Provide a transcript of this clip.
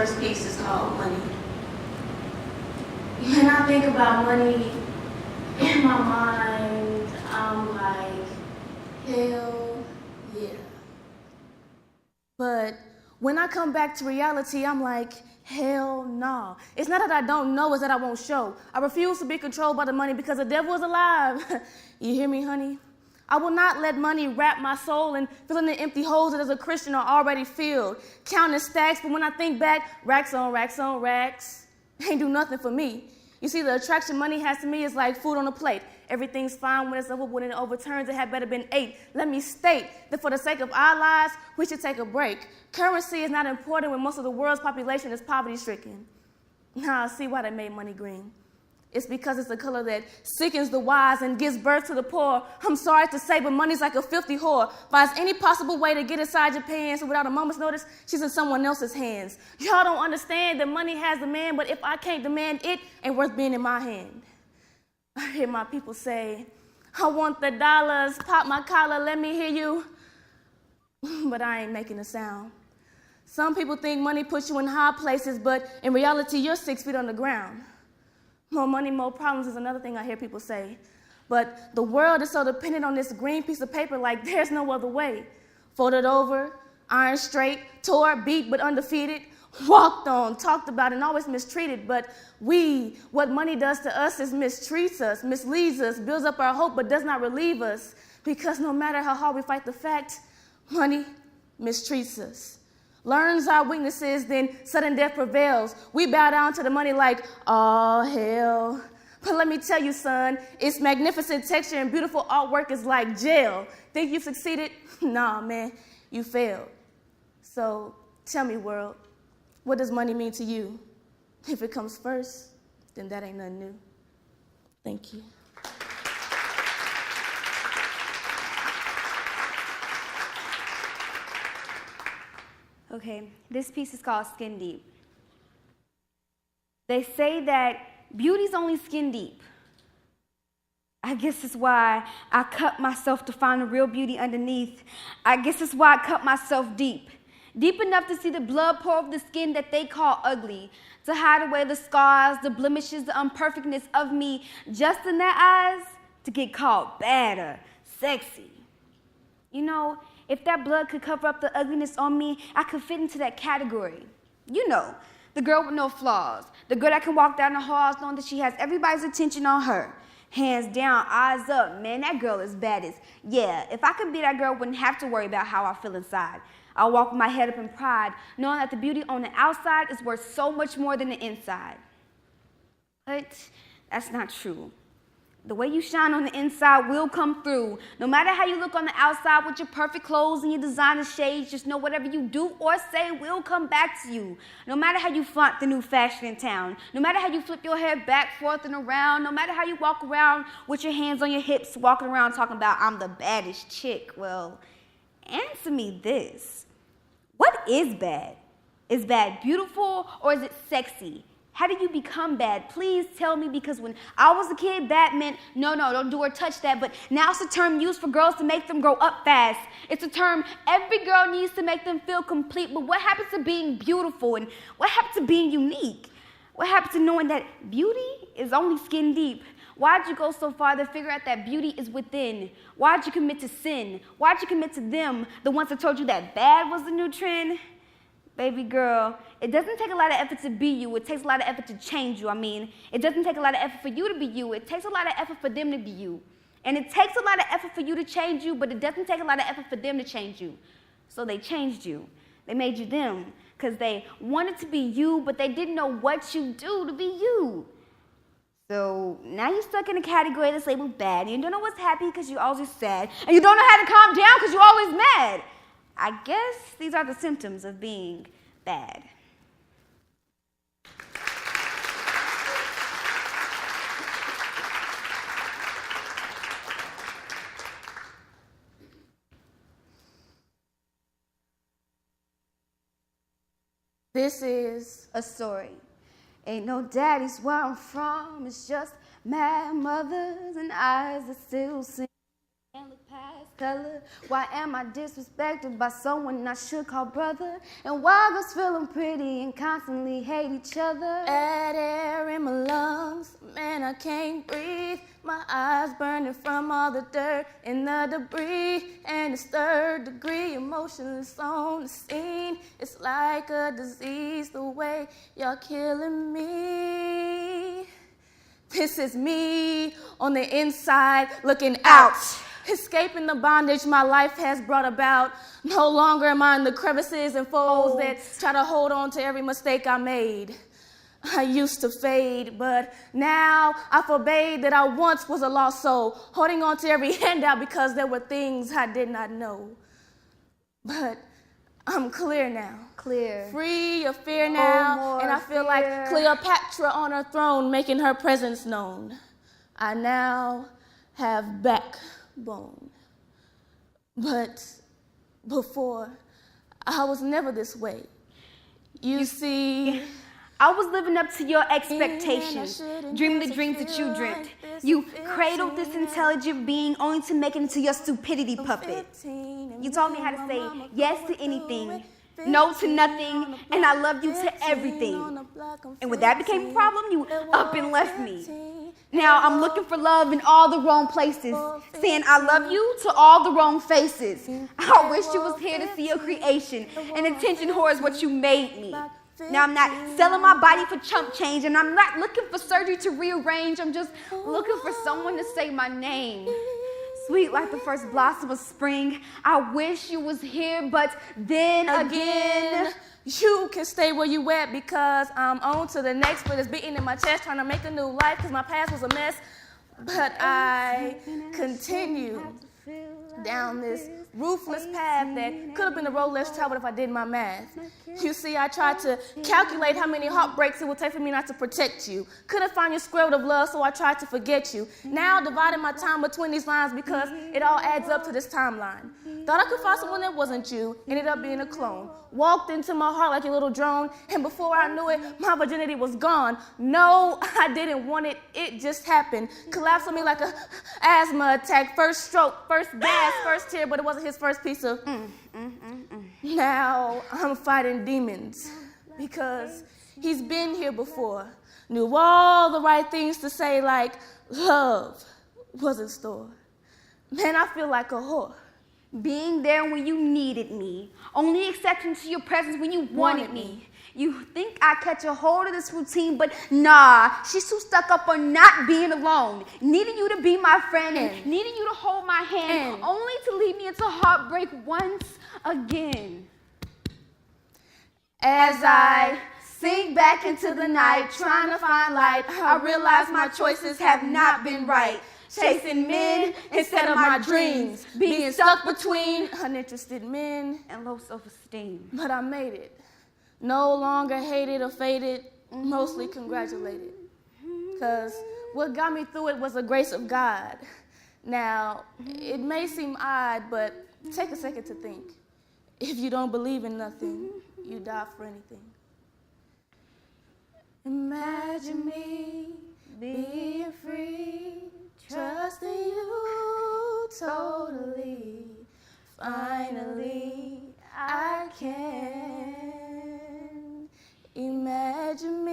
first piece is called money. When I think about money, in my mind, I'm like, hell yeah. But when I come back to reality, I'm like, hell no. It's not that I don't know, it's that I won't show. I refuse to be controlled by the money because the devil is alive. You hear me, honey? I will not let money wrap my soul and fill in the empty holes that as a Christian are already filled. Counting stacks, but when I think back, racks on racks on racks, ain't do nothing for me. You see, the attraction money has to me is like food on a plate. Everything's fine when it's over, when it overturns, it had better been ate. Let me state that for the sake of our lives, we should take a break. Currency is not important when most of the world's population is poverty-stricken. Now I see why they made money green. It's because it's the color that sickens the wise and gives birth to the poor. I'm sorry to say, but money's like a filthy whore. Finds any possible way to get inside your pants, and without a moment's notice, she's in someone else's hands. Y'all don't understand that money has demand, but if I can't demand it, ain't worth being in my hand. I hear my people say, I want the dollars, pop my collar, let me hear you. But I ain't making a sound. Some people think money puts you in high places, but in reality, you're 6 feet on the ground. More money, more problems is another thing I hear people say. But the world is so dependent on this green piece of paper like there's no other way. Folded over, iron straight, tore, beat, but undefeated. Walked on, talked about, and always mistreated. But what money does to us is mistreats us, misleads us, builds up our hope, but does not relieve us. Because no matter how hard we fight the fact, money mistreats us. Learns our weaknesses, then sudden death prevails. We bow down to the money like, oh, hell. But let me tell you, son, its magnificent texture and beautiful artwork is like jail. Think you succeeded? Nah, man, you failed. So tell me, world, what does money mean to you? If it comes first, then that ain't nothing new. Thank you. Okay, this piece is called Skin Deep. They say that beauty's only skin deep. I guess it's why I cut myself to find the real beauty underneath. I guess it's why I cut myself deep. Deep enough to see the blood pour over the skin that they call ugly, to hide away the scars, the blemishes, the imperfectness of me, just in their eyes, to get called bad or sexy. You know, if that blood could cover up the ugliness on me, I could fit into that category. You know, the girl with no flaws, the girl that can walk down the halls knowing that she has everybody's attention on her. Hands down, eyes up, man, that girl is baddest. Yeah, if I could be that girl, I wouldn't have to worry about how I feel inside. I'll walk with my head up in pride, knowing that the beauty on the outside is worth so much more than the inside. But that's not true. The way you shine on the inside will come through. No matter how you look on the outside with your perfect clothes and your designer shades, just know whatever you do or say will come back to you. No matter how you flaunt the new fashion in town, no matter how you flip your hair back, forth, and around, no matter how you walk around with your hands on your hips, walking around talking about, I'm the baddest chick. Well, answer me this. What is bad? Is bad beautiful or is it sexy? How do you become bad? Please tell me, because when I was a kid, bad meant, no, don't do or touch that. But now it's a term used for girls to make them grow up fast. It's a term every girl needs to make them feel complete. But what happens to being beautiful? And what happens to being unique? What happens to knowing that beauty is only skin deep? Why'd you go so far to figure out that beauty is within? Why'd you commit to sin? Why'd you commit to them, the ones that told you that bad was the new trend? Baby girl, it doesn't take a lot of effort to be you. It takes a lot of effort to change you. I mean, it doesn't take a lot of effort for you to be you. It takes a lot of effort for them to be you. And it takes a lot of effort for you to change you, but it doesn't take a lot of effort for them to change you. So they changed you. They made you them because they wanted to be you, but they didn't know what you do to be you. So now you're stuck in a category that's labeled bad, and you don't know what's happy because you're always sad, and you don't know how to calm down because you're always mad. I guess these are the symptoms of being bad. This is A story. Ain't no daddies where I'm from, it's just mad mothers and eyes that still sing and look past color? Why am I disrespected by someone I should call brother? And why girls feeling pretty and constantly hate each other? Bad air in my lungs, man, I can't breathe. My eyes burning from all the dirt and the debris. And it's third degree emotions on the scene. It's like a disease the way y'all killing me. This is me on the inside looking out. Escaping the bondage my life has brought about. No longer am I in the crevices and folds that try to hold on to every mistake I made. I used to fade, but now I forbade that I once was a lost soul, holding on to every handout because there were things I did not know. But I'm clear now. Clear. Free of fear now, and I feel like Cleopatra on her throne making her presence known. I now have backbone. But before, I was never this way. You see, I was living up to your expectations, dreaming the dreams that you dreamt. You cradled this intelligent being only to make it into your stupidity puppet. You taught me how to say yes to anything, no to nothing, and I love you to everything. And when that became a problem, you up and left me. Now I'm looking for love in all the wrong places, saying I love you to all the wrong faces. I wish you was here to see your creation, and attention whore is what you made me. Now I'm not selling my body for chump change, and I'm not looking for surgery to rearrange. I'm just looking for someone to say my name. Sweet like the first blossom of spring, I wish you was here, but then again, you can stay where you at because I'm on to the next, but it's beating in my chest, trying to make a new life because my past was a mess. But I continue down this ruthless path that could have been the road less traveled if I did my math. You see, I tried to calculate how many heartbreaks it would take for me not to protect you. Couldn't find your square root of love, so I tried to forget you. Now dividing my time between these lines because it all adds up to this timeline. Thought I could find someone that wasn't you, ended up being a clone. Walked into my heart like a little drone, and before I knew it, my virginity was gone. No, I didn't want it, it just happened. Collapsed on me like a asthma attack. First stroke, first gas, first tear, but it wasn't his first piece of Now I'm fighting demons because he's been here before. Knew all the right things to say like love was in store. Man, I feel like a whore. Being there when you needed me, only accepting to your presence when you wanted me. You think I catch a hold of this routine, but nah, she's too stuck up on not being alone, needing you to be my friend and needing you to hold my hand, only to lead me into heartbreak once again. As I sink back into the night, trying to find light, I realize my choices have not been right. Chasing men instead of my dreams, being stuck between uninterested men and low self-esteem. But I made it. No longer hated or faded, mostly congratulated. Because what got me through it was the grace of God. Now, it may seem odd, but take a second to think. If you don't believe in nothing, you die for anything. Imagine me being free, trusting you totally. Finally, I can imagine me